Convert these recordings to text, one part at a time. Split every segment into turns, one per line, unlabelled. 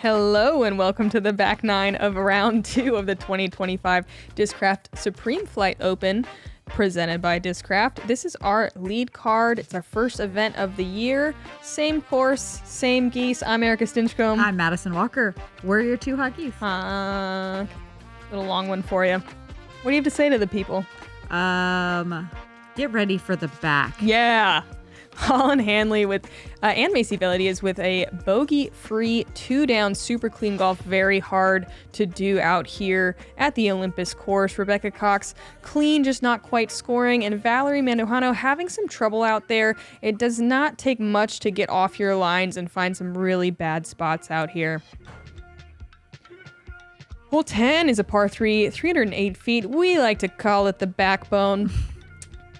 Hello and welcome to the back nine of round 2 of the 2025 Discraft Supreme Flight Open presented by Discraft. This is our lead card. It's our first event of the year. Same course, same geese. I'm Erika Stinchcomb.
I'm Madison Walker. We're your two hot geese.
Little long one for you. What do you have to say to the people?
Get ready for the back.
Yeah. Holyn Handley with and Macie Valediaz with a bogey-free 2-down super clean golf. Very hard to do out here at the Olympus course. Rebecca Cox clean, just not quite scoring. And Valerie Mandujano having some trouble out there. It does not take much to get off your lines and find some really bad spots out here. Hole 10 is a par 3, 308 feet. We like to call it the backbone.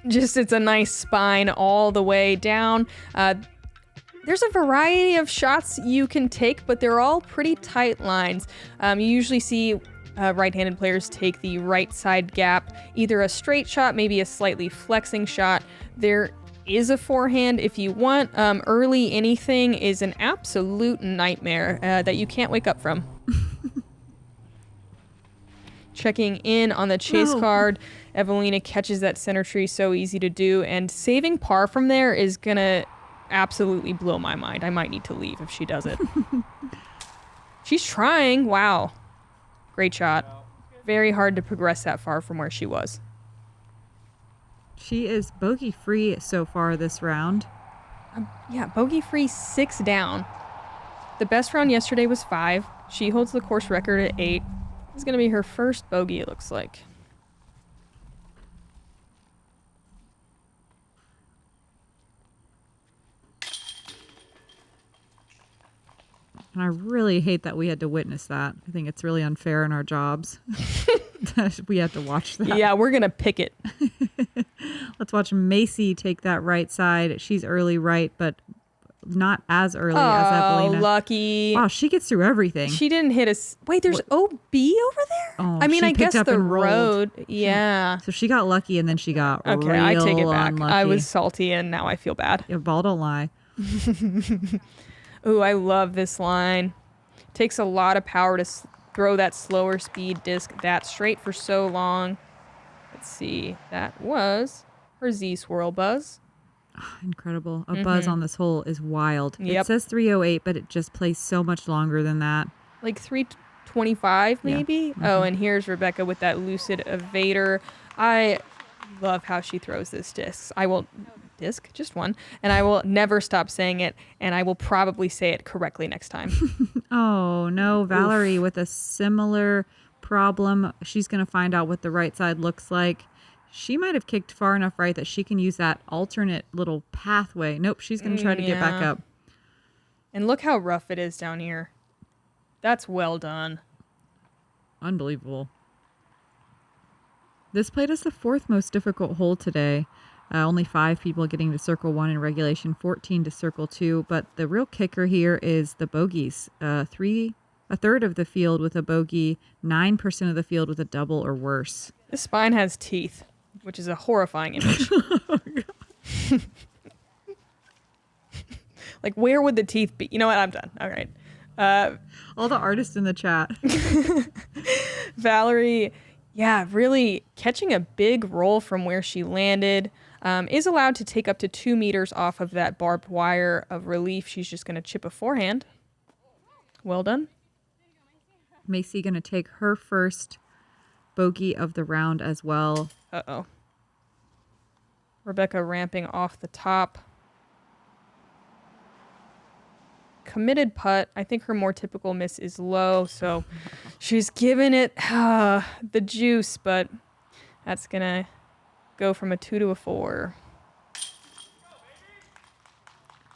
Just, it's a nice spine all the way down. There's a variety of shots you can take, but they're all pretty tight lines. You usually see right-handed players take the right side gap, either a straight shot, maybe a slightly flexing shot. There is a forehand if you want. Early anything is an absolute nightmare that you can't wake up from. Checking in on the chase card. Evelina catches that center tree, so easy to do, and saving par from there is gonna absolutely blow my mind. I might need to leave if she does it. She's trying. Wow. Great shot. Very hard to progress that far from where she was.
She is bogey-free so far this round.
Yeah, bogey-free 6 down. The best round yesterday was 5. She holds the course record at 8. This is going to be her first bogey, it looks like.
And I really hate that we had to witness that. I think it's really unfair in our jobs that we had to watch that.
Yeah, we're going to pick it.
Let's watch Macie take that right side. She's early right, but not as early as Evelina.
Oh, lucky.
Wow, she gets through everything.
She didn't hit us. Wait, there's OB over there?
Oh,
I mean,
she
I guess
picked up
the
and rolled.
road. Yeah.
So she got lucky, and then she got
Okay,
real
I take it back.
unlucky.
I was salty, and now I feel bad.
Yeah, ball don't lie.
Ooh, I love this line. Takes a lot of power to throw that slower speed disc that straight for so long. Let's see. That was her Z-Swirl buzz.
Incredible. A buzz on this hole is wild.
Yep.
It says 308, but it just plays so much longer than that.
Like 325 maybe?
Yeah.
Oh, and here's Rebecca with that Lucid Evader. I love how she throws this disc. Just one. And I will never stop saying it, and I will probably say it correctly next time.
Oh, no. Valerie with a similar problem. She's going to find out what the right side looks like. She might have kicked far enough right that she can use that alternate little pathway. Nope, she's going to try to get back up.
And look how rough it is down here. That's well done.
Unbelievable. This played us the 4th most difficult hole today. Only 5 people getting to circle 1 in regulation, 14 to circle 2. But the real kicker here is the bogeys. A third of the field with a bogey, 9% of the field with a double or worse.
This spine has teeth, which is a horrifying image. Like, where would the teeth be? You know what? I'm done. All right.
All the artists in the chat.
Valerie, yeah, really catching a big roll from where she landed. Is allowed to take up to 2 meters off of that barbed wire of relief. She's just going to chip a forehand. Well done.
Macie going to take her first bogey of the round as well.
Uh-oh. Rebecca ramping off the top. Committed putt. I think her more typical miss is low, so she's giving it the juice, but that's going to go from a 2 to a 4.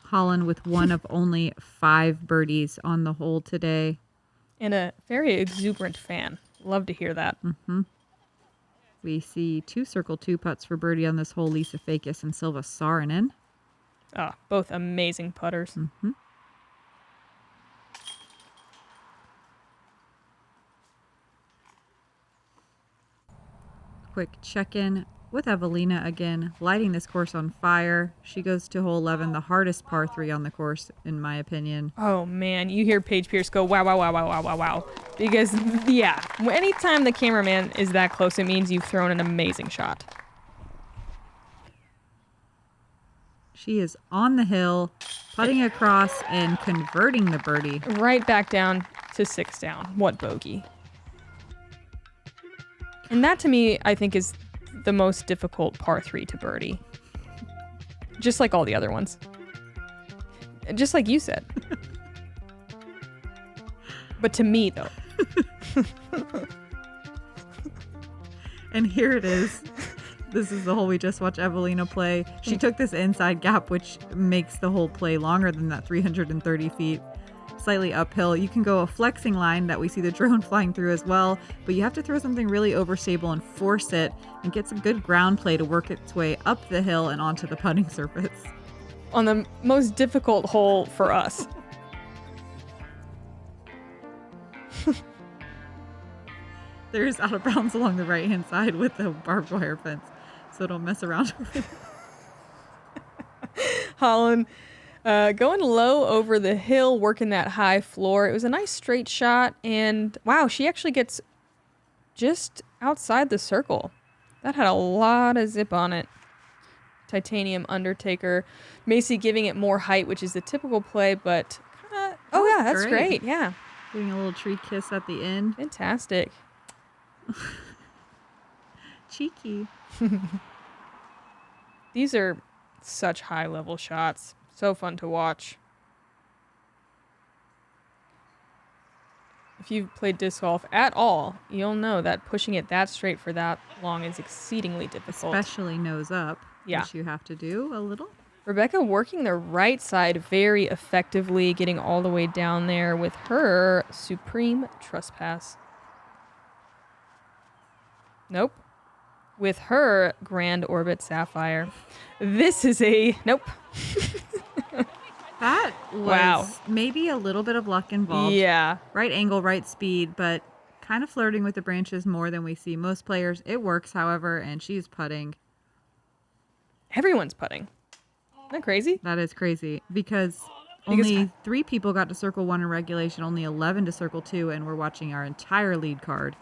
Holyn with one of only 5 birdies on the hole today.
And a very exuberant fan. Love to hear that.
Mm-hmm. We see 2 circle 2 putts for birdie on this hole, Lisa Fakis and Silva Saarinen.
Both amazing putters.
Mm-hmm. Quick check-in with Evelina again, lighting this course on fire. She goes to hole 11, the hardest par 3 on the course, in my opinion.
Oh, man. You hear Paige Pierce go, wow, wow, wow, wow, wow, wow, wow. Because, yeah, anytime the cameraman is that close, it means you've thrown an amazing shot.
She is on the hill, putting across and converting the birdie.
Right back down to 6 down. What bogey. And that, to me, I think is the most difficult par 3 to birdie. Just like all the other ones. Just like you said. But to me, though.
And here it is. This is the hole we just watched Evelina play. She took this inside gap, which makes the whole play longer than that 330 feet. Slightly uphill. You can go a flexing line that we see the drone flying through as well, but you have to throw something really overstable and force it and get some good ground play to work its way up the hill and onto the putting surface.
On the most difficult hole for us.
There's out of bounds along the right hand side with the barbed wire fence, so don't mess around with it.
Holyn going low over the hill, working that high floor. It was a nice straight shot, and wow, she actually gets just outside the circle. That had a lot of zip on it. Titanium Undertaker. Macie giving it more height, which is the typical play, but kind of... Oh, yeah, that's great. Yeah.
Doing a little tree kiss at the end.
Fantastic.
Cheeky.
These are such high-level shots. So fun to watch. If you've played disc golf at all, you'll know that pushing it that straight for that long is exceedingly difficult.
Especially nose up,
yeah.
Which you have to do a little.
Rebecca working the right side very effectively, getting all the way down there with her Supreme Trespass. Nope. With her Grand Orbit Sapphire. This is a... Nope.
That was maybe a little bit of luck involved.
Yeah.
Right angle, right speed, but kind of flirting with the branches more than we see most players. It works, however, and she's putting.
Everyone's putting. Isn't that crazy?
That is crazy because only 3 people got to circle 1 in regulation, only 11 to circle 2, and we're watching our entire lead card.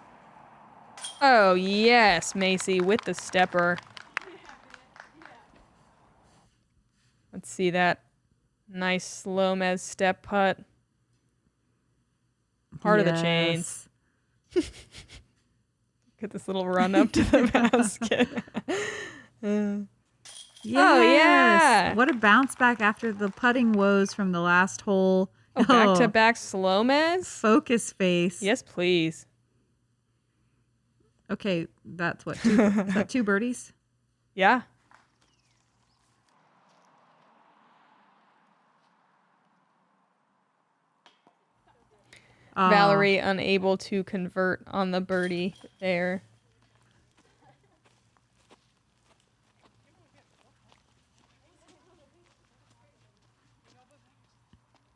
Oh, yes, Macie with the stepper. Let's see that nice slow mez step putt. Part of the chains. Get this little run up to the basket.
Yes.
Oh, yeah.
What a bounce back after the putting woes from the last hole.
Oh, back-to-back slow mez?
Focus face.
Yes, please.
Okay, that's what, 2, is that 2 birdies?
Yeah. Valerie unable to convert on the birdie there.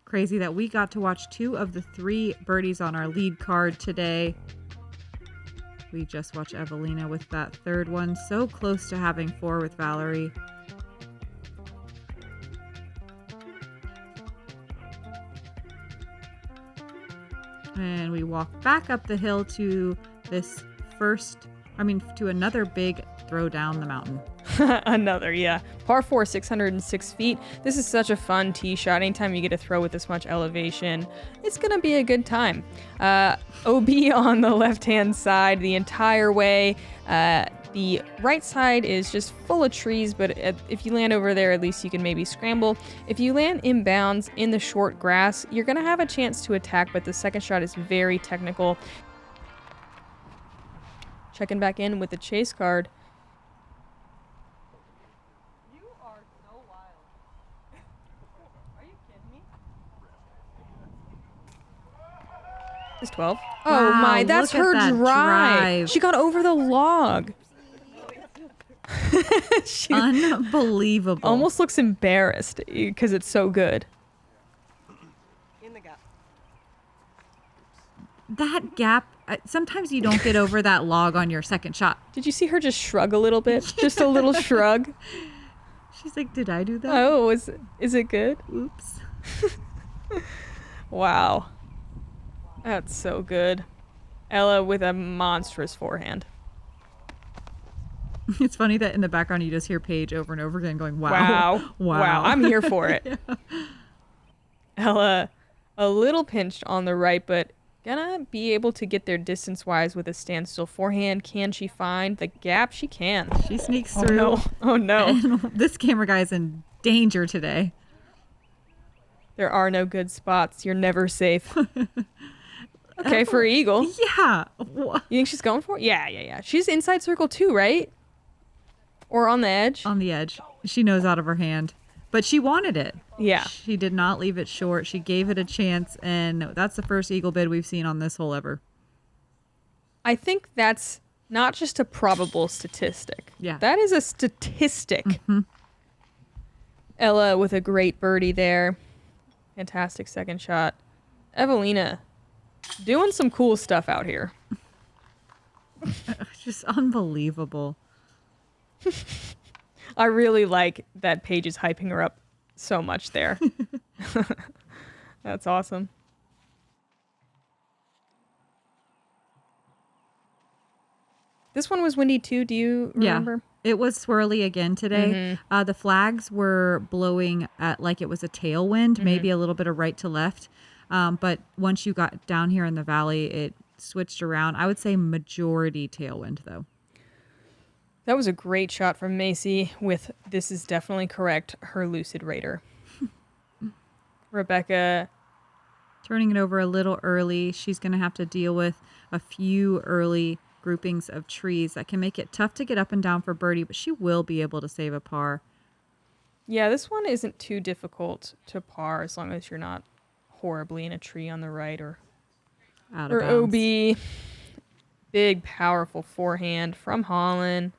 Crazy that we got to watch 2 of the 3 birdies on our lead card today. We just watched Evelina with that 3rd one. So close to having 4 with Valerie. And we walk back up the hill to this to another big throw down the mountain.
Another, yeah. Par 4, 606 feet. This is such a fun tee shot. Anytime you get to throw with this much elevation, it's going to be a good time. OB on the left-hand side the entire way. The right side is just full of trees, but if you land over there, at least you can maybe scramble. If you land inbounds in the short grass, you're going to have a chance to attack, but the second shot is very technical. Checking back in with the chase card. You are so wild. Are you kidding me? It's 12. Oh
Wow,
my, that's
look at
her
that drive.
She got over the log. She
Unbelievable.
almost looks embarrassed because it's so good.
That gap Sometimes you don't get over that log on your second shot.
Did you see her just shrug a little bit? Just a little shrug.
She's like, did I do that?
Oh, is it good?
Oops.
Wow. That's so good. Ella with a monstrous forehand.
It's funny that in the background you just hear Paige over and over again going, wow.
Wow. Wow. I'm here for it.
Yeah.
Ella, a little pinched on the right, but gonna be able to get there distance-wise with a standstill forehand. Can she find the gap? She can.
She sneaks through.
Oh, no.
And this camera guy is in danger today.
There are no good spots. You're never safe. Okay, for eagle.
Yeah.
You think she's going for it? Yeah. She's inside circle 2, right? Or on the edge?
On the edge. She knows out of her hand. But she wanted it.
Yeah.
She did not leave it short. She gave it a chance, and that's the first eagle bid we've seen on this hole ever.
I think that's not just a probable statistic.
Yeah.
That is a statistic.
Mm-hmm.
Ella with a great birdie there. Fantastic second shot. Evelina doing some cool stuff out here.
Just unbelievable.
I really like that Paige is hyping her up so much there. That's awesome. This one was windy too. Do you remember?
Yeah, it was swirly again today.
Mm-hmm.
The flags were blowing at like it was a tailwind, maybe a little bit of right to left. But once you got down here in the valley, it switched around. I would say majority tailwind though.
That was a great shot from Macie with, this is definitely correct, her Lucid Raider. Rebecca.
Turning it over a little early. She's going to have to deal with a few early groupings of trees that can make it tough to get up and down for birdie, but she will be able to save a par.
Yeah, this one isn't too difficult to par as long as you're not horribly in a tree on the right or
Out of bounds.
OB. Big, powerful forehand from Holyn.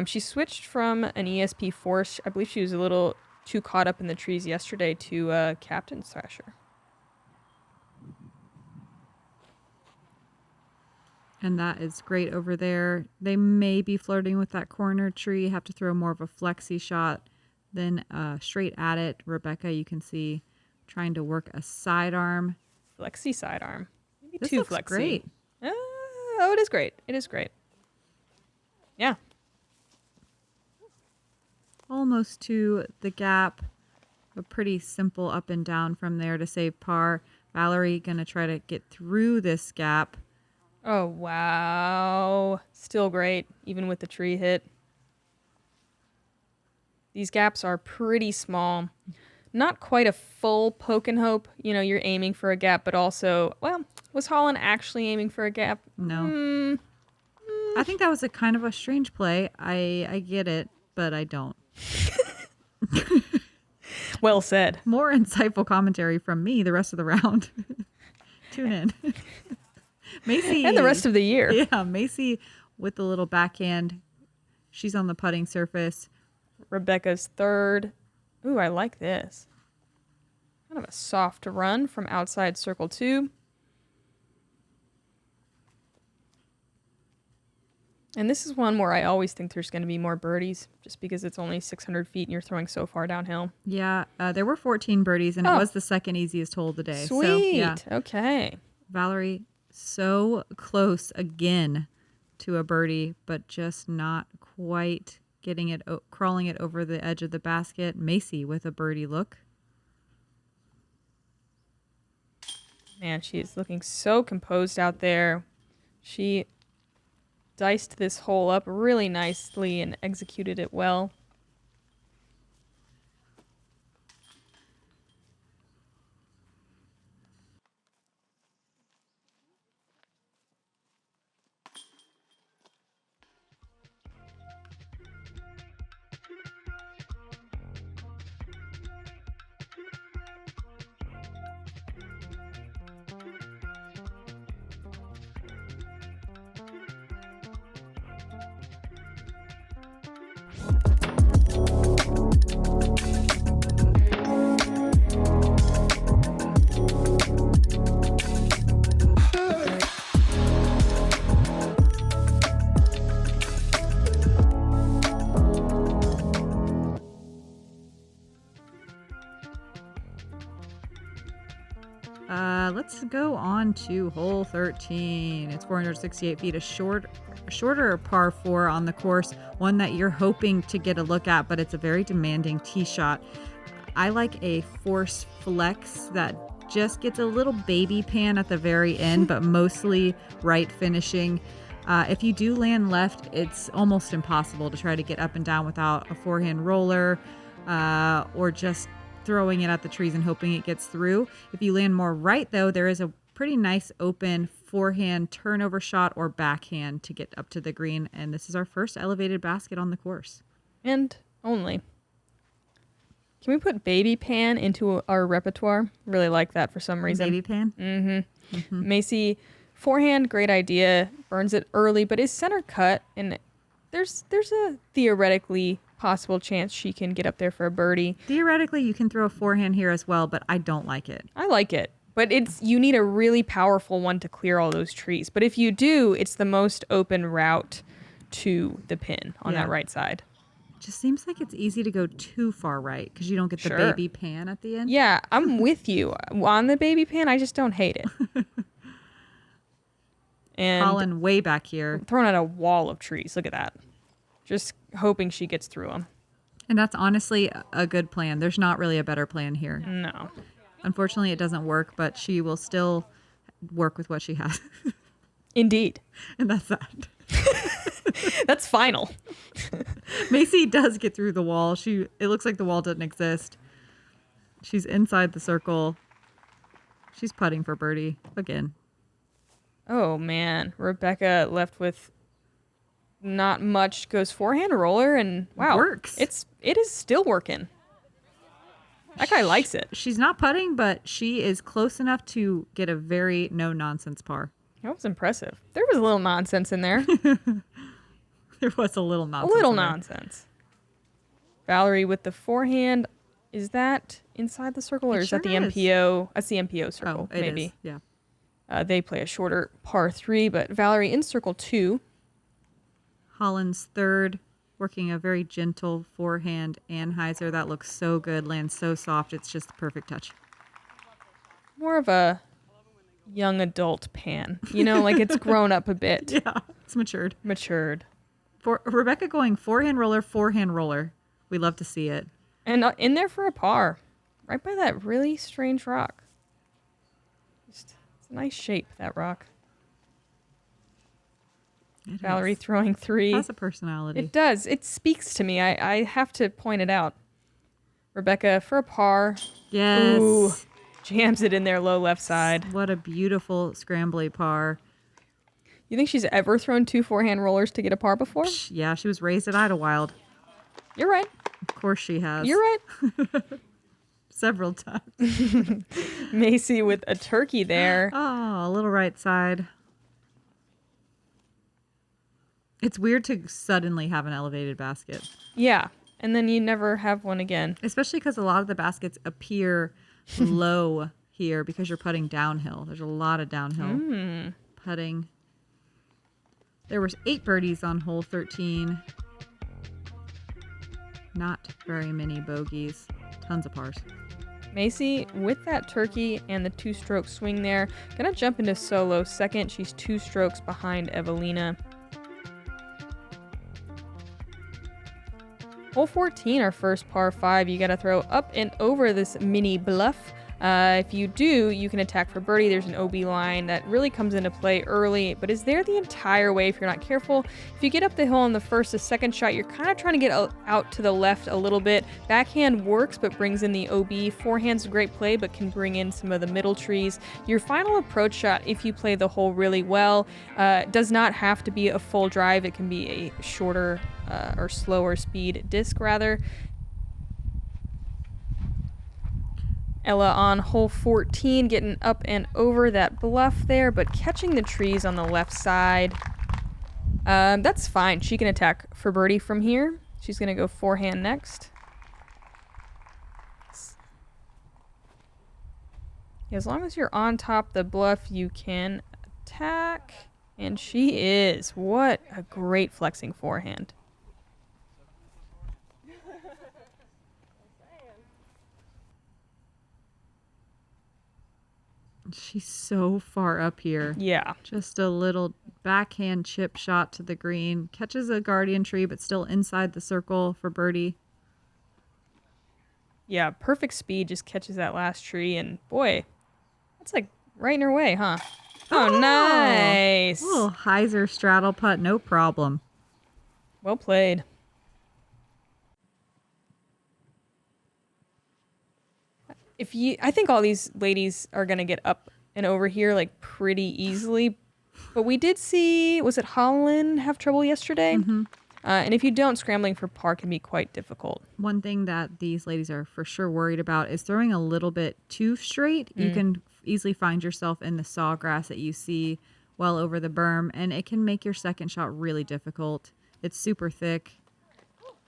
She switched from an ESP Force. I believe she was a little too caught up in the trees yesterday to Captain's Thrasher.
And that is great over there. They may be flirting with that corner tree. Have to throw more of a flexi shot than straight at it. Rebecca, you can see, trying to work a sidearm.
Flexi sidearm. Maybe
This
too
looks
flexi.
great.
Oh, it is great. It is great. Yeah.
Almost to the gap. A pretty simple up and down from there to save par. Valerie going to try to get through this gap.
Oh, wow. Still great, even with the tree hit. These gaps are pretty small. Not quite a full poke and hope. You know, you're aiming for a gap, but also, well, was Holyn actually aiming for a gap?
No. I think that was a kind of a strange play. I get it, but I don't.
Well said.
More insightful commentary from me the rest of the round. Tune in. Macie.
And the rest of the year.
Yeah, Macie with the little backhand. She's on the putting surface.
Rebecca's third. Ooh, I like this. Kind of a soft run from outside circle 2. And this is one where I always think there's going to be more birdies just because it's only 600 feet and you're throwing so far downhill.
Yeah, there were 14 birdies, and it was the second easiest hole of the day.
Sweet.
So, yeah.
Okay.
Valerie, so close again to a birdie, but just not quite getting it, crawling it over the edge of the basket. Macie with a birdie look.
Man, she is looking so composed out there. She diced this hole up really nicely and executed it well.
let's go on to hole 13. It's 468 feet, a shorter par 4 on the course, one that you're hoping to get a look at, but it's a very demanding tee shot. I like a force flex that just gets a little baby pan at the very end, but mostly right finishing. If you do land left, it's almost impossible to try to get up and down without a forehand roller or just throwing it at the trees and hoping it gets through. If you land more right, though, there is a pretty nice open forehand turnover shot or backhand to get up to the green. And this is our first elevated basket on the course.
And only. Can we put baby pan into our repertoire? Really like that for some reason.
Baby pan?
Mm-hmm. Macie, forehand, great idea. Burns it early, but is center cut. And there's a theoretically possible chance she can get up there for a birdie.
Theoretically, you can throw a forehand here as well, but I don't like it.
I like it, but you need a really powerful one to clear all those trees. But if you do, it's the most open route to the pin on that right side.
It just seems like it's easy to go too far right because you don't get the baby pan at the end.
Yeah, I'm with you. On the baby pan, I just don't hate it. And
Holyn way back here.
Throwing at a wall of trees. Look at that. Just hoping she gets through them.
And that's honestly a good plan. There's not really a better plan here.
No.
Unfortunately, it doesn't work, but she will still work with what she has.
Indeed.
And that's that.
That's final.
Macie does get through the wall. It looks like the wall doesn't exist. She's inside the circle. She's putting for birdie again.
Oh, man. Rebecca left with not much, goes forehand roller, and wow.
Works.
It is still working. That guy likes it.
She's not putting, but she is close enough to get a very no-nonsense par.
That was impressive. There was a little nonsense in there.
There was a little nonsense.
A little nonsense. Valerie with the forehand. Is that inside the circle, or is that the MPO? That's the MPO circle, maybe.
Is. Yeah.
They play a shorter par 3, but Valerie in circle 2.
Holyn's third, working a very gentle forehand anhyzer. That looks so good, lands so soft. It's just the perfect touch.
More of a young adult pan. Like it's grown up a bit.
Yeah, it's matured. For Rebecca going forehand roller. We love to see it.
And in there for a par. Right by that really strange rock. It's a nice shape, that rock. Valerie throwing 3.
It has a personality.
It does. It speaks to me. I have to point it out. Rebecca for a par.
Yes.
Ooh, jams it in there low left side.
What a beautiful scrambly par.
You think she's ever thrown 2 forehand rollers to get a par before?
Yeah, she was raised at Idlewild.
You're right.
Of course she has.
You're right.
Several times.
Macie with a turkey there.
Oh, a little right side. It's weird to suddenly have an elevated basket.
Yeah, and then you never have one again.
Especially because a lot of the baskets appear low here because you're putting downhill. There's a lot of downhill putting. There was 8 birdies on hole 13. Not very many bogeys. Tons of pars.
Macie with that turkey and the 2-stroke swing there. Gonna jump into solo second. She's 2 strokes behind Evelina. Hole 14, our first par 5. You got to throw up and over this mini bluff. If you do, you can attack for birdie. There's an OB line that really comes into play early, but is there the entire way if you're not careful. If you get up the hill on the first or second shot, you're kind of trying to get out to the left a little bit. Backhand works, but brings in the OB. Forehand's a great play, but can bring in some of the middle trees. Your final approach shot, if you play the hole really well, does not have to be a full drive. It can be a shorter or slower speed disc, rather. Ella on hole 14, getting up and over that bluff there, but catching the trees on the left side. That's fine. She can attack for birdie from here. She's going to go forehand next. As long as you're on top the bluff, you can attack. And she is. What a great flexing forehand.
She's so far up here.
Yeah.
Just a little backhand chip shot to the green. Catches a guardian tree, but still inside the circle for birdie.
Yeah, perfect speed, just catches that last tree, and boy, that's like right in her way, huh? Oh, nice.
Little hyzer straddle putt, no problem.
Well played. I think all these ladies are gonna get up and over here like pretty easily, but we did see, was it Holyn have trouble yesterday?
Mm-hmm.
And if you don't, scrambling for par can be quite difficult.
One thing that these ladies are for sure worried about is throwing a little bit too straight. You can easily find yourself in the sawgrass that you see well over the berm, and it can make your second shot really difficult. It's super thick,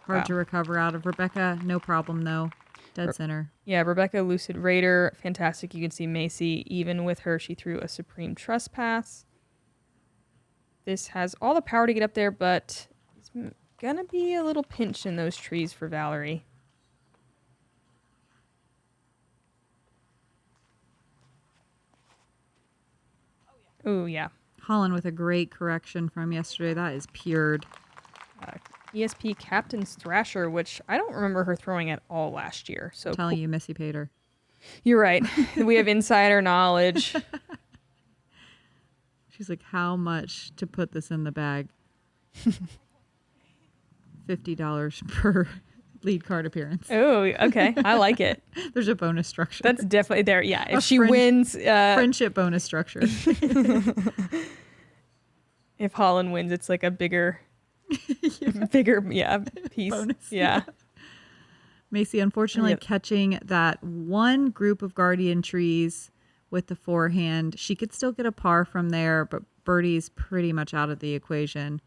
hard to recover out of. Rebecca, no problem though. Dead center.
Yeah, Rebecca Lucid Raider, fantastic. You can see Macie, even with her, she threw a supreme trespass. This has all the power to get up there, but it's gonna be a little pinch in those trees for Valerie. Oh, yeah.
Holyn with a great correction from yesterday. That is pured.
ESP Captain's Thrasher, which I don't remember her throwing at all last year. So
Telling you, Missy paid her.
You're right. We have insider knowledge.
She's like, how much to put this in the bag? $50 per lead card appearance.
Oh, okay. I like it.
There's a bonus structure.
That's definitely there. Yeah. If
A
she wins.
friendship bonus structure.
If Holyn wins, it's like a bigger, piece.
Bonus,
Yeah.
Macie, unfortunately,
Yep.
catching that one group of guardian trees with the forehand. She could still get a par from there, but birdie's pretty much out of the equation.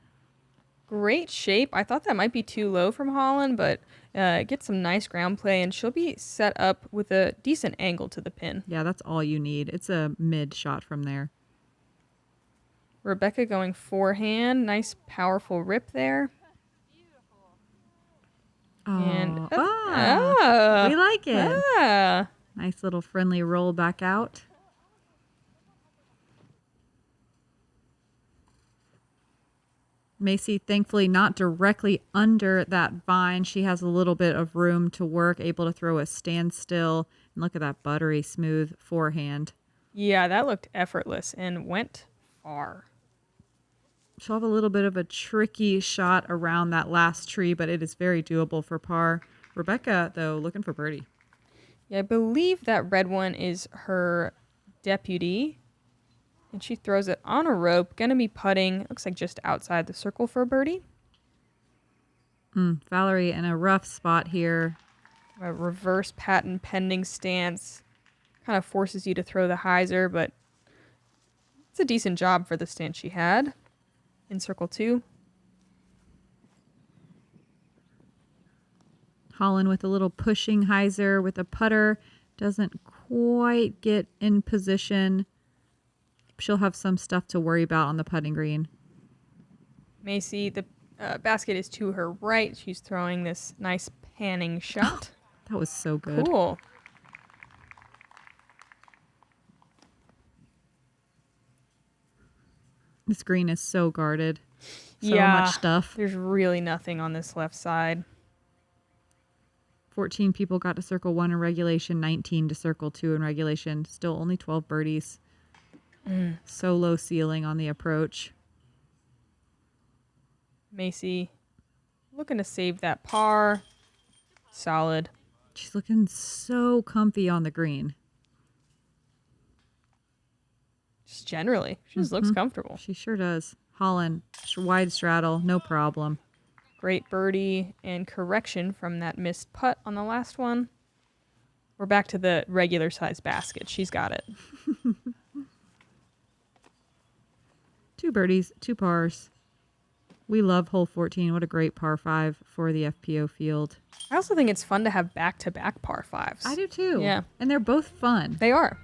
Great shape. I thought that might be too low from Holyn, but get some nice ground play, and she'll be set up with a decent angle to the pin.
Yeah, that's all you need. It's a mid shot from there.
Rebecca going forehand. Nice, powerful rip there. And
we like it. Nice little friendly roll back out. Macie, thankfully not directly under that vine. She has a little bit of room to work, able to throw a standstill. And look at that buttery smooth forehand.
Yeah, that looked effortless and went far.
She'll have a little bit of a tricky shot around that last tree, but it is very doable for par. Rebecca, though, looking for birdie.
Yeah, I believe that red one is her deputy. And she throws it on a rope. Gonna be putting, looks like just outside the circle for a birdie.
Valerie in a rough spot here.
A reverse patent pending stance. Kind of forces you to throw the hyzer, but it's a decent job for the stance she had in circle 2.
Holyn with a little pushing hyzer with a putter. Doesn't quite get in position. She'll have some stuff to worry about on the putting green.
Macie, the basket is to her right. She's throwing this nice panning shot.
That was so good.
Cool.
This green is so guarded. So
Yeah,
much stuff.
There's really nothing on this left side.
14 people got to circle 1 in regulation, 19 to circle 2 in regulation. Still only 12 birdies. So low ceiling on the approach.
Macie looking to save that par. Solid.
She's looking so comfy on the green.
Just generally. She just looks comfortable.
She sure does. Holyn, wide straddle, no problem.
Great birdie and correction from that missed putt on the last one. We're back to the regular size basket. She's got it.
2 birdies, 2 pars. We love hole 14. What a great par 5 for the FPO field.
I also think it's fun to have back-to-back par 5s.
I do too.
Yeah.
And they're both fun.
They are.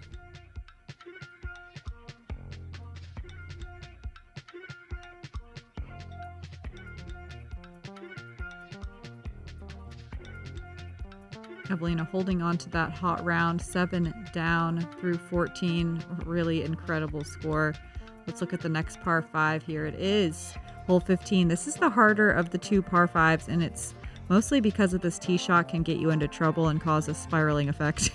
Evelina holding on to that hot round, 7 down through 14. Really incredible score. Let's look at the next par 5 here. It is hole 15. This is the harder of the 2 par 5s, and it's mostly because of this tee shot can get you into trouble and cause a spiraling effect.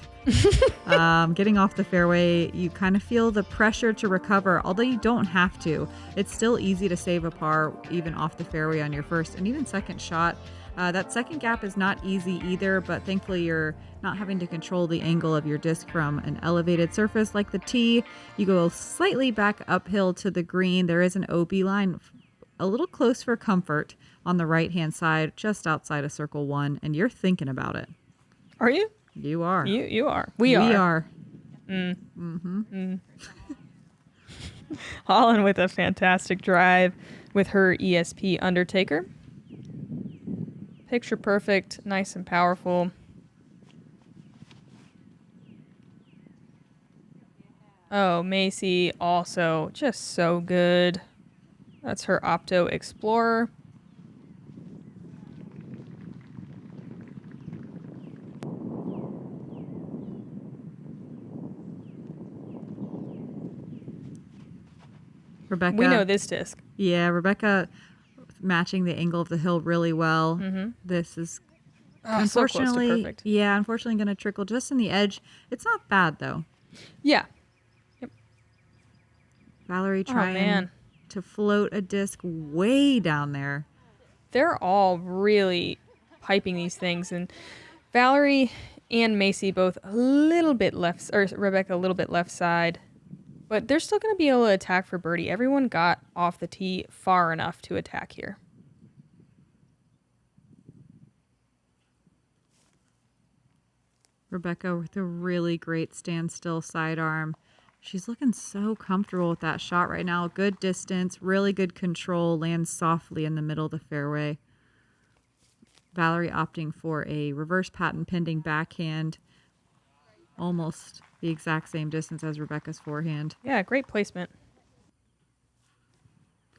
Getting off the fairway, you kind of feel the pressure to recover, although you don't have to. It's still easy to save a par even off the fairway on your first and even second shot. That second gap is not easy either, but thankfully you're not having to control the angle of your disc from an elevated surface like the tee. You go slightly back uphill to the green. There is an OB line a little close for comfort on the right-hand side, just outside of circle 1, and you're thinking about it.
Are you?
You are.
You are. We are.
We are.
Holyn with a fantastic drive with her ESP Undertaker. Picture perfect, nice and powerful. Oh, Macie also just so good. That's her Opto Explorer.
Rebecca.
We know this disc.
Yeah, Rebecca matching the angle of the hill really well. This is unfortunately,
so close to perfect.
Yeah, unfortunately going to trickle just in the edge. It's not bad though.
Yeah. Yep.
Valerie trying to float a disc way down there.
They're all really piping these things, and Valerie and Macie both a little bit left, or Rebecca a little bit left side. But they're still going to be able to attack for birdie. Everyone got off the tee far enough to attack here.
Rebecca with a really great standstill sidearm. She's looking so comfortable with that shot right now. Good distance, really good control, lands softly in the middle of the fairway. Valerie opting for a reverse patent pending backhand. Almost the exact same distance as Rebecca's forehand.
Yeah, great placement.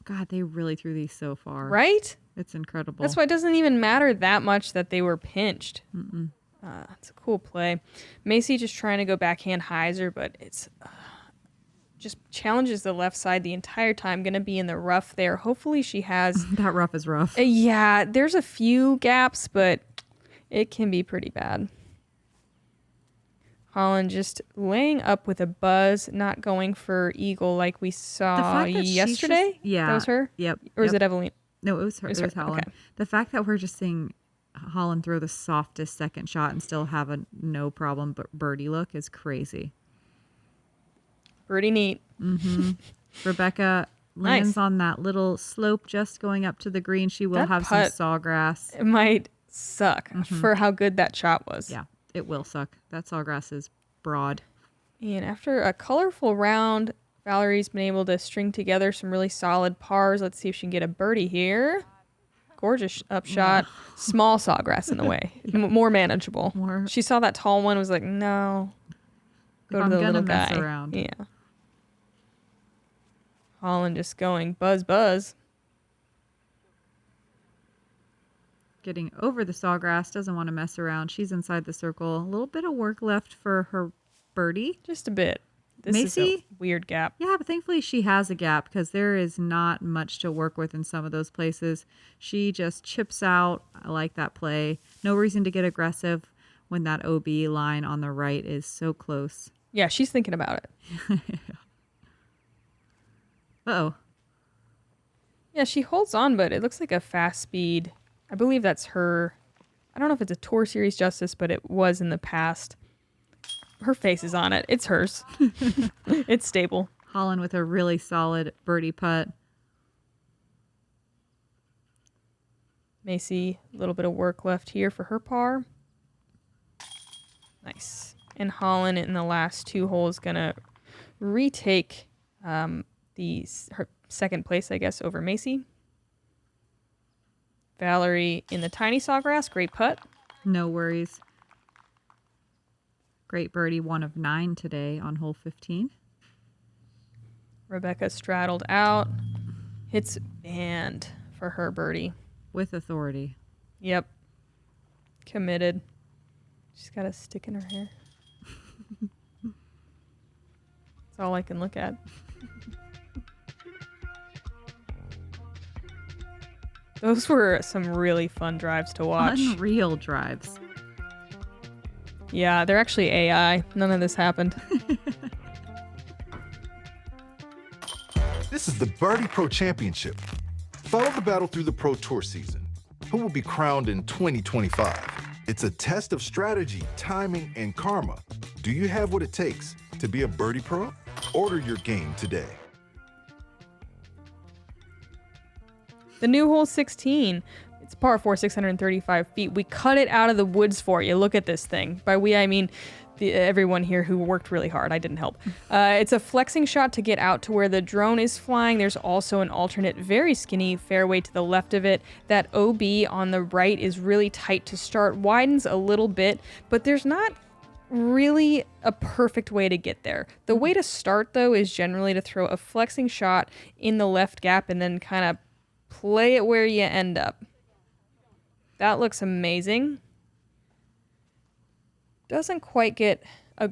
God, they really threw these so far.
Right?
It's incredible.
That's why it doesn't even matter that much that they were pinched. It's a cool play. Macie just trying to go backhand hyzer, but it's just challenges the left side the entire time. Going to be in the rough there. Hopefully she has...
That rough is rough.
Yeah, there's a few gaps, but it can be pretty bad. Holyn just laying up with a buzz, not going for eagle like we saw yesterday.
Yeah.
That was her?
Yep.
Or was it Evelyn?
No, it was her. It was Holyn.
Okay.
The fact that we're just seeing Holyn throw the softest second shot and still have a no problem birdie look is crazy.
Pretty neat.
Rebecca lands on that little slope just going up to the green. She will have some sawgrass.
It might suck for how good that shot was.
Yeah, it will suck. That sawgrass is broad.
And after a colorful round, Valerie's been able to string together some really solid pars. Let's see if she can get a birdie here. Gorgeous upshot. Small sawgrass in the way. More manageable. She saw that tall one, was like, no. Go to the little guy.
Mess around.
Yeah. Holyn just going buzz, buzz.
Getting over the sawgrass, doesn't want to mess around. She's inside the circle. A little bit of work left for her birdie.
Just a bit. This is a weird gap.
Yeah, but thankfully she has a gap because there is not much to work with in some of those places. She just chips out. I like that play. No reason to get aggressive when that OB line on the right is so close.
Yeah, she's thinking about it.
Uh-oh.
Yeah, she holds on, but it looks like a fast speed. I believe that's her. I don't know if it's a Tour Series Justice, but it was in the past. Her face is on it. It's hers. It's stable.
Holyn with a really solid birdie putt.
Macie, a little bit of work left here for her par. Nice. And Holyn in the last 2 holes going to retake her second place, I guess, over Macie. Valerie in the tiny sawgrass. Great putt.
No worries. Great birdie, 1 of 9 today on hole 15.
Rebecca straddled out. Hits band for her birdie.
With authority.
Yep. Committed. She's got a stick in her hair. That's all I can look at. Those were some really fun drives to watch.
Unreal drives.
Yeah, they're actually AI. None of this happened.
This is the Birdie Pro Championship. Follow the battle through the Pro Tour season. Who will be crowned in 2025? It's a test of strategy, timing, and karma. Do you have what it takes to be a Birdie Pro? Order your game today.
The new hole 16. It's par 4, 635 feet. We cut it out of the woods for you. Look at this thing. By we, I mean everyone here who worked really hard. I didn't help. It's a flexing shot to get out to where the drone is flying. There's also an alternate, very skinny fairway to the left of it. That OB on the right is really tight to start, widens a little bit, but there's not really a perfect way to get there. The way to start, though, is generally to throw a flexing shot in the left gap and then kind of play it where you end up. That looks amazing. Doesn't quite get a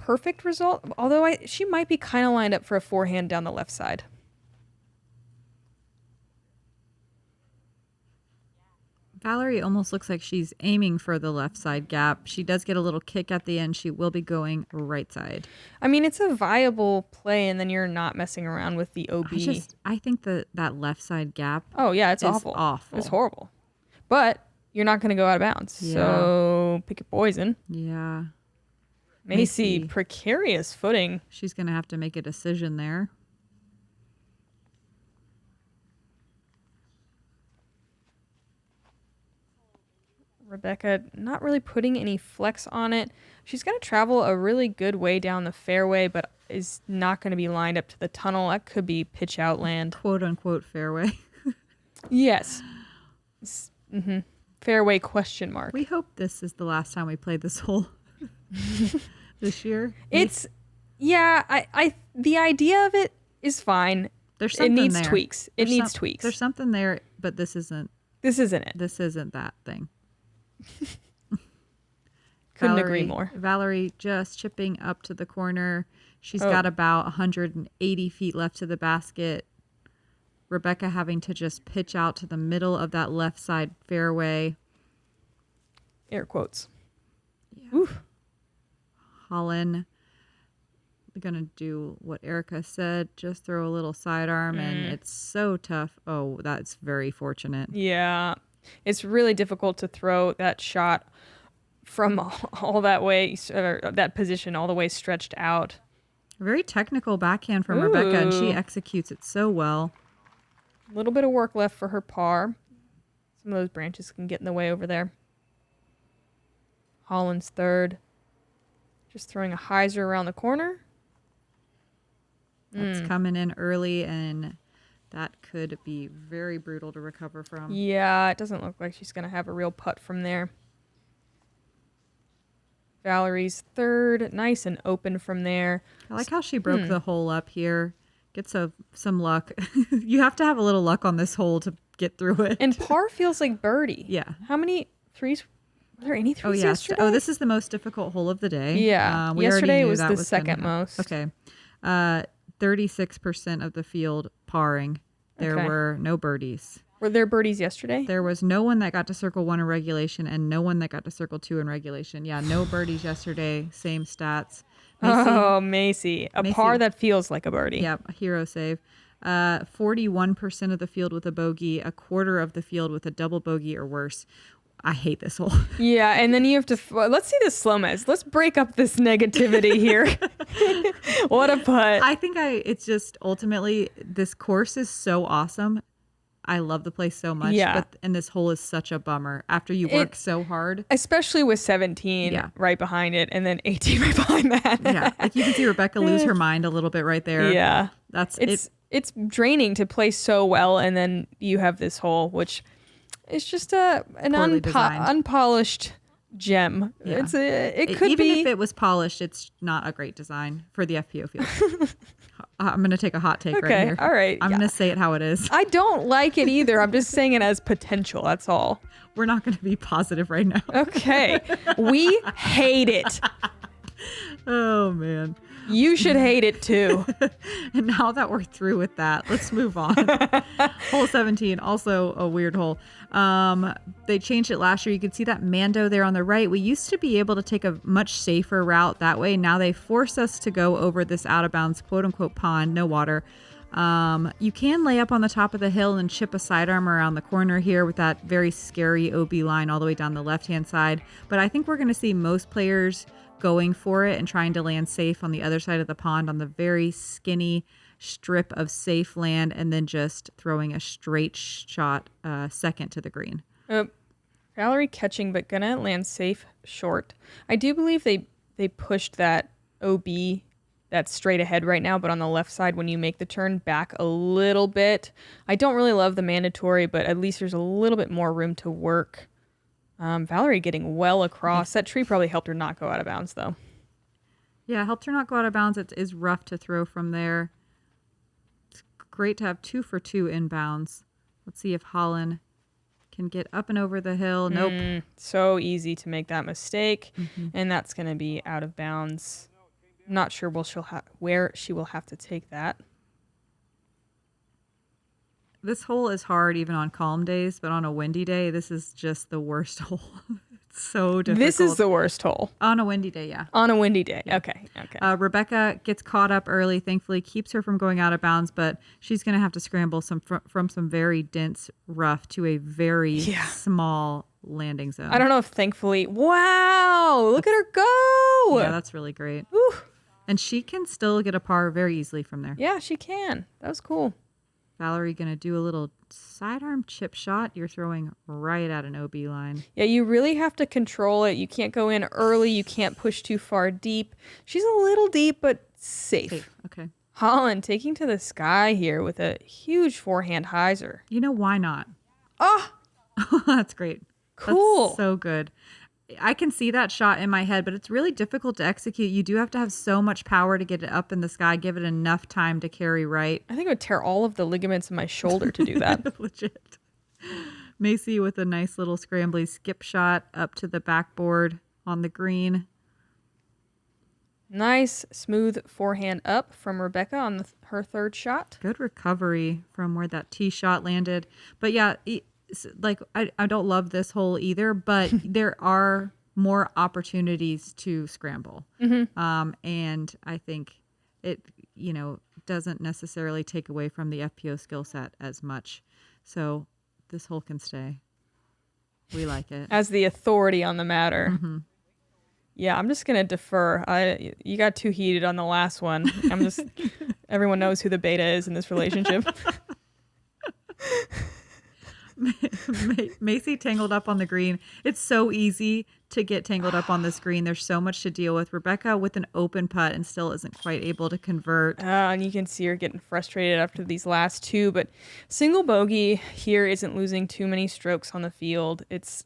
perfect result, although she might be kind of lined up for a forehand down the left side.
Valerie almost looks like she's aiming for the left side gap. She does get a little kick at the end. She will be going right side.
I mean, it's a viable play, and then you're not messing around with the OB.
I think that left side gap.
Oh yeah, it's awful. It's horrible. But you're not going to go out of bounds. Yeah. So pick your poison.
Yeah.
Macie, precarious footing.
She's going to have to make a decision there.
Rebecca not really putting any flex on it. She's going to travel a really good way down the fairway, but is not going to be lined up to the tunnel. That could be pitch out land.
Quote unquote fairway.
Yes. Mm-hmm. Fairway question mark.
We hope this is the last time we play this hole this year.
It's, I the idea of it is fine.
There's something
it needs
there.
tweaks. It needs tweaks.
There's something there, but this isn't
it.
This isn't that thing.
Couldn't agree more.
Valerie just chipping up to the corner. She's got about 180 feet left to the basket. Rebecca having to just pitch out to the middle of that left side fairway.
Air quotes.
Yeah. Oof. Holyn gonna do what Erika said, just throw a little sidearm, and it's so tough. Oh, that's very fortunate.
Yeah. It's really difficult to throw that shot from all that way, or that position all the way stretched out.
A very technical backhand from Rebecca, and she executes it so well.
A little bit of work left for her par. Some of those branches can get in the way over there. Holyn's third. Just throwing a hyzer around the corner.
That's coming in early, and that could be very brutal to recover from.
Yeah, it doesn't look like she's going to have a real putt from there. Valerie's third. Nice and open from there.
I like how she broke the hole up here. Gets some luck. You have to have a little luck on this hole to get through it.
And par feels like birdie.
Yeah.
How many threes? Were there any threes yesterday?
Oh, this is the most difficult hole of the day.
Yeah. Yesterday was the second most.
Okay. 36% of the field parring. There were no birdies.
Were there birdies yesterday?
There was no one that got to circle 1 in regulation and no one that got to circle 2 in regulation. Yeah, no birdies yesterday. Same stats.
Macie. A par that feels like a birdie.
Yeah, a hero save. 41% of the field with a bogey, a quarter of the field with a double bogey or worse. I hate this hole.
Yeah, and then you have to... let's see this Jomez. Let's break up this negativity here. What a putt.
I think it's just ultimately, this course is so awesome. I love the place so much.
Yeah.
And this hole is such a bummer after you work so hard.
Especially with 17 right behind it and then 18 right behind that.
Yeah, like you can see Rebecca lose her mind a little bit right there.
Yeah. It's draining to play so well, and then you have this hole, which... it's just an unpolished gem.
Yeah.
It could
even
be...
if it was polished, it's not a great design for the FPO field. I'm going to take a hot take right here.
All right.
I'm going to say it how it is.
I don't like it either. I'm just saying it as potential. That's all.
We're not going to be positive right now.
Okay. We hate it.
Oh, man.
You should hate it too.
And now that we're through with that, let's move on. Hole 17, also a weird hole. They changed it last year. You can see that Mando there on the right. We used to be able to take a much safer route that way. Now they force us to go over this out of bounds, quote unquote, pond, no water. You can lay up on the top of the hill and chip a sidearm around the corner here with that very scary OB line all the way down the left-hand side. But I think we're going to see most players going for it and trying to land safe on the other side of the pond on the very skinny strip of safe land, and then just throwing a straight shot second to the green.
Valerie catching, but gonna land safe short. I do believe they pushed that OB that's straight ahead right now, but on the left side when you make the turn back a little bit. I don't really love the mandatory, but at least there's a little bit more room to work. Valerie getting well across. That tree probably helped her not go out of bounds, though.
Yeah, helped her not go out of bounds. It is rough to throw from there. It's great to have 2 for 2 inbounds. Let's see if Holyn can get up and over the hill. Nope.
So easy to make that mistake, and that's going to be out of bounds. Not sure where she will have to take that.
This hole is hard even on calm days, but on a windy day, this is just the worst hole. It's so difficult.
This is the worst hole.
On a windy day, yeah.
On a windy day.
Yeah.
Okay.
Rebecca gets caught up early, thankfully keeps her from going out of bounds, but she's going to have to scramble from some very dense rough to a very small landing zone.
I don't know if thankfully. Wow, look at her go.
Yeah, that's really great.
Whew.
And she can still get a par very easily from there.
Yeah, she can. That was cool.
Valerie going to do a little sidearm chip shot. You're throwing right at an OB line.
Yeah, you really have to control it. You can't go in early. You can't push too far deep. She's a little deep, but safe.
Okay.
Holyn taking to the sky here with a huge forehand hyzer.
You know, why not?
Oh,
that's great.
cool.
That's so good. I can see that shot in my head, but it's really difficult to execute. You do have to have so much power to get it up in the sky, give it enough time to carry right.
I think it would tear all of the ligaments in my shoulder to do that.
Legit. Macie with a nice little scrambly skip shot up to the backboard on the green.
Nice, smooth forehand up from Rebecca on her third shot.
Good recovery from where that tee shot landed. But yeah, like I don't love this hole either, but there are more opportunities to scramble. And I think it, doesn't necessarily take away from the FPO skill set as much. So this hole can stay. We like it.
As the authority on the matter. Yeah, I'm just going to defer. You got too heated on the last one. Everyone knows who the beta is in this relationship.
Macie tangled up on the green. It's so easy to get tangled up on this green. There's so much to deal with. Rebecca with an open putt and still isn't quite able to convert.
And you can see her getting frustrated after these last two, but single bogey here isn't losing too many strokes on the field. It's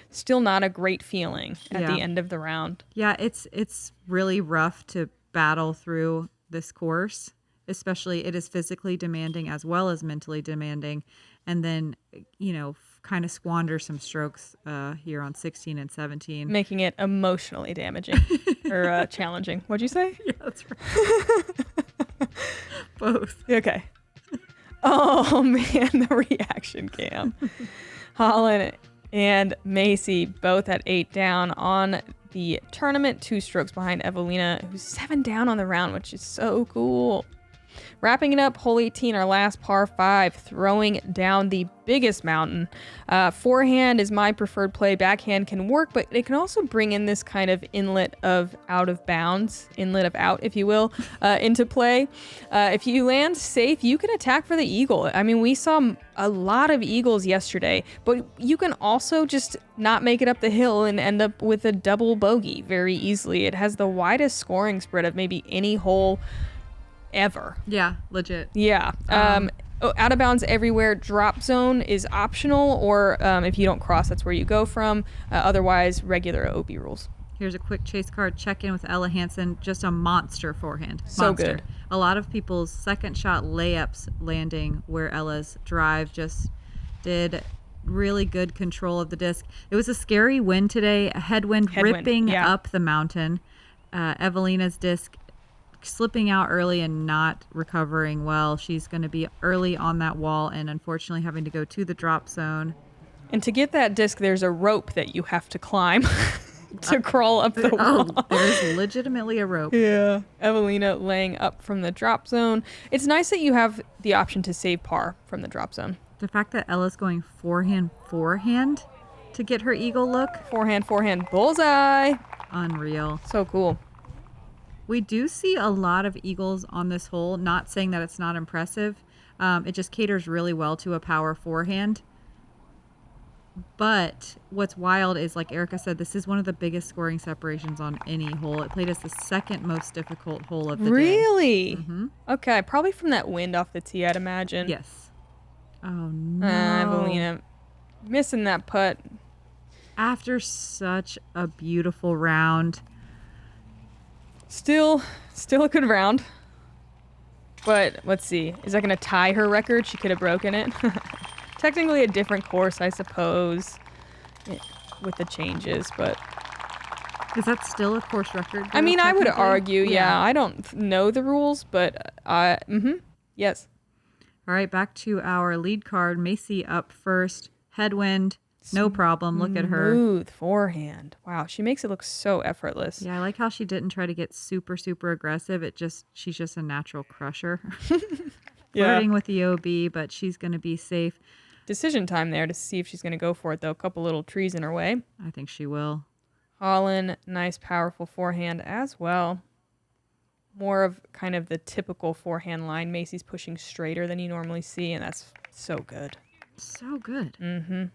still not a great feeling at the end of the round.
Yeah, it's really rough to battle through this course, especially it is physically demanding as well as mentally demanding. And then, kind of squander some strokes here on 16 and 17.
Making it emotionally damaging or challenging. What'd you say?
Yeah, that's right. Both.
Okay. Oh, man, the reaction cam. Holyn and Macie both at 8 down on the tournament, 2 strokes behind Evelina, who's 7 down on the round, which is so cool. Wrapping it up, hole 18, our last par 5, throwing down the biggest mountain. Forehand is my preferred play. Backhand can work, but it can also bring in this kind of inlet of out, if you will, into play. If you land safe, you can attack for the eagle. I mean, we saw a lot of eagles yesterday, but you can also just not make it up the hill and end up with a double bogey very easily. It has the widest scoring spread of maybe any hole ever.
Yeah, legit.
Yeah. Out of bounds everywhere. Drop zone is optional, or if you don't cross, that's where you go from. Otherwise, regular OB rules.
Here's a quick chase card check-in with Ella Hansen. Just a monster forehand.
So good.
A lot of people's second shot layups landing where Ella's drive just did really good control of the disc. It was a scary wind today. A headwind ripping up the mountain. Evelina's disc slipping out early and not recovering well. She's going to be early on that wall and unfortunately having to go to the drop zone.
And to get that disc, there's a rope that you have to climb to crawl up the wall.
Oh, there's legitimately a rope.
Yeah. Evelina laying up from the drop zone. It's nice that you have the option to save par from the drop zone.
The fact that Ella's going forehand to get her eagle look.
Forehand, bullseye.
Unreal.
So cool.
We do see a lot of eagles on this hole, not saying that it's not impressive. It just caters really well to a power forehand. But what's wild is, like Erika said, this is one of the biggest scoring separations on any hole. It played as the second most difficult hole of the day.
Really?
Mm-hmm.
Okay, probably from that wind off the tee, I'd imagine.
Yes. Oh, no.
Evelina missing that putt.
After such a beautiful round.
Still a good round. But let's see. Is that going to tie her record? She could have broken it. Technically a different course, I suppose, with the changes, but...
Is that still a course record?
I mean, I would argue, yeah. I don't know the rules, but, yes.
All right, back to our lead card. Macie up first. Headwind, no problem. Look at her.
Smooth forehand. Wow, she makes it look so effortless.
Yeah, I like how she didn't try to get super, super aggressive. She's just a natural crusher. Flirting with the OB, but she's going to be safe.
Decision time there to see if she's going to go for it, though. A couple little trees in her way.
I think she will.
Holyn, nice, powerful forehand as well. More of kind of the typical forehand line. Macie's pushing straighter than you normally see, and that's so good.
So good.
Mm-hmm.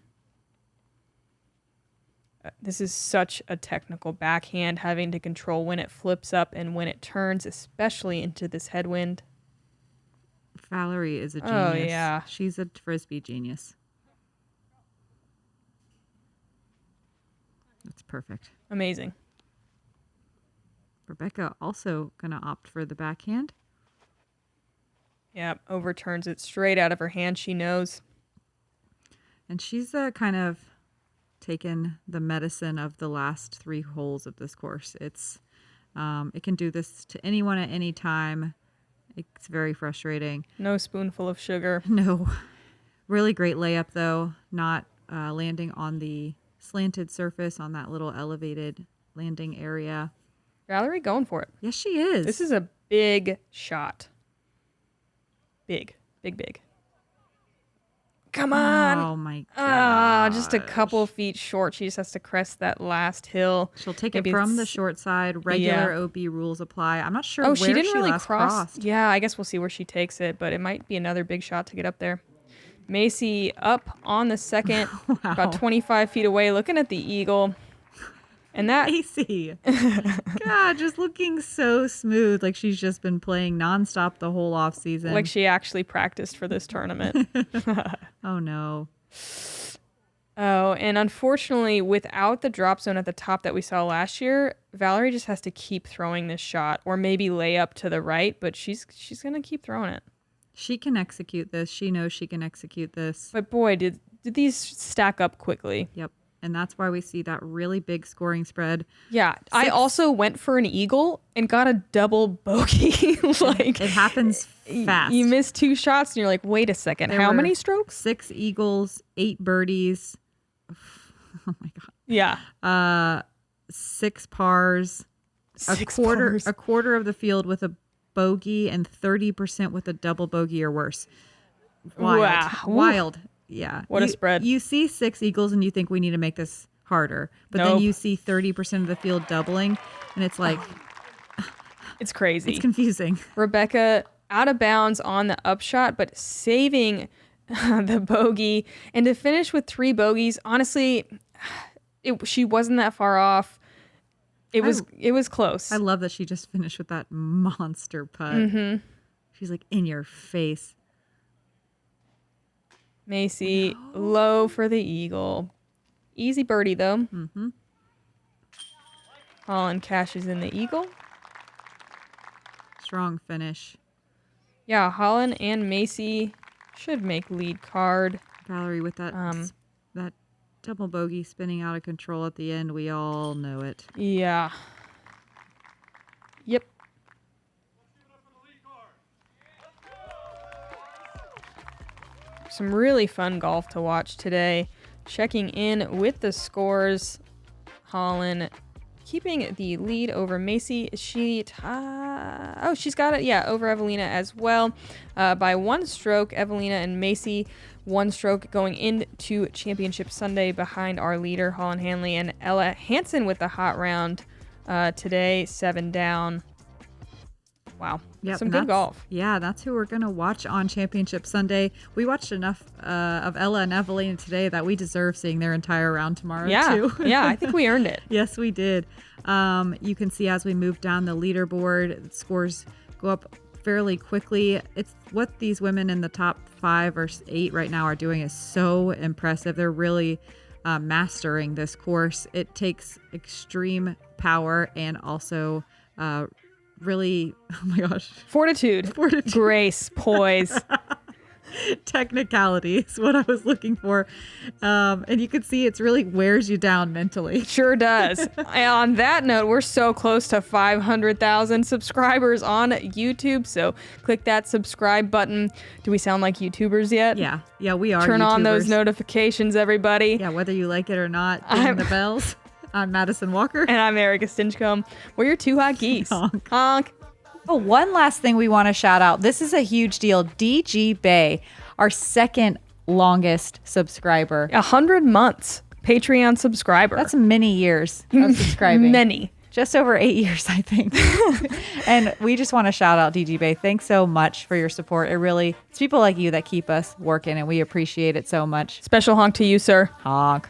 This is such a technical backhand, having to control when it flips up and when it turns, especially into this headwind.
Valerie is a genius.
Oh, yeah.
She's a Frisbee genius. That's perfect.
Amazing.
Rebecca also going to opt for the backhand.
Yeah, overturns it straight out of her hand. She knows.
And she's kind of taken the medicine of the last 3 holes of this course. It can do this to anyone at any time. It's very frustrating.
No spoonful of sugar.
No. Really great layup, though. Not landing on the slanted surface on that little elevated landing area.
Valerie going for it.
Yes, she is.
This is a big shot. Big. Come on.
Oh, my God.
Just a couple feet short. She just has to crest that last hill.
She'll take
Maybe
it from the
it's-
short side. Regular OB rules apply. I'm not sure
Oh,
where
she didn't really
last
cross.
crossed.
Yeah, I guess we'll see where she takes it, but it might be another big shot to get up there. Macie up on the second, about 25 feet away, looking at the eagle. And that...
Macie. God, just looking so smooth. Like she's just been playing nonstop the whole off season.
Like she actually practiced for this tournament.
Oh, no.
Oh, and unfortunately, without the drop zone at the top that we saw last year, Valerie just has to keep throwing this shot, or maybe lay up to the right, but she's going to keep throwing it.
She can execute this. She knows she can execute this.
But boy, did these stack up quickly.
Yep. And that's why we see that really big scoring spread.
Yeah. I also went for an eagle and got a double bogey. Like
It happens fast.
You miss 2 shots and you're like, wait a second,
There
how
were
many strokes?
6 eagles, 8 birdies. Oh my God. 6 pars.
6
a
pars.
quarter of the field with a bogey and 30% with a double bogey or worse. Wild.
Wow.
Wild. Yeah.
What a spread.
You see 6 eagles and you think we need to make this harder. But then
Nope.
you see 30% of the field doubling and it's like,
It's crazy.
it's confusing.
Rebecca out of bounds on the upshot, but saving the bogey. And to finish with 3 bogeys, honestly, she wasn't that far off. It was close.
I love that she just finished with that monster putt.
Mm-hmm.
She's like in your face.
Macie low for the eagle. Easy birdie though.
Mm-hmm.
Holyn cashes in the eagle.
Strong finish.
Yeah, Holyn and Macie should make lead card.
Valerie with that that double bogey spinning out of control at the end. We all know it.
Yeah. Yep. Some really fun golf to watch today. Checking in with the scores. Holyn keeping the lead over Macie. She's got it. Yeah, over Evelina as well. By 1 stroke, Evelina and Macie 1 stroke going into Championship Sunday behind our leader, Holyn Handley, and Ella Hansen with the hot round today, 7 down. Wow.
Yep,
some good golf.
Yeah, that's who we're going to watch on Championship Sunday. We watched enough of Ella and Evelina today that we deserve seeing their entire round tomorrow, too.
Yeah, I think we earned it.
Yes, we did. You can see as we move down the leaderboard, scores go up fairly quickly. It's what these women in the top 5 or 8 right now are doing is so impressive. They're really mastering this course. It takes extreme power and also really, oh my gosh.
Fortitude. Grace, poise.
Technicality is what I was looking for. And you can see it's really wears you down mentally.
Sure does. And on that note, we're so close to 500,000 subscribers on YouTube. So click that subscribe button. Do we sound like YouTubers yet?
Yeah. Yeah, we are.
Turn
YouTubers.
on those notifications, everybody.
Yeah, whether you like it or not, ding the bells. I'm Madison Walker.
And I'm Erika Stinchcomb. We're your 2 hot geese.
Honk.
Honk.
Oh, one last thing we want to shout out. This is a huge deal. DG Bay, our second longest subscriber.
100 months Patreon subscriber.
That's many years of subscribing.
Many.
Just over 8 years, I think. And we just want to shout out DG Bay. Thanks so much for your support. It's people like you that keep us working, and we appreciate it so much.
Special honk to you, sir.
Honk.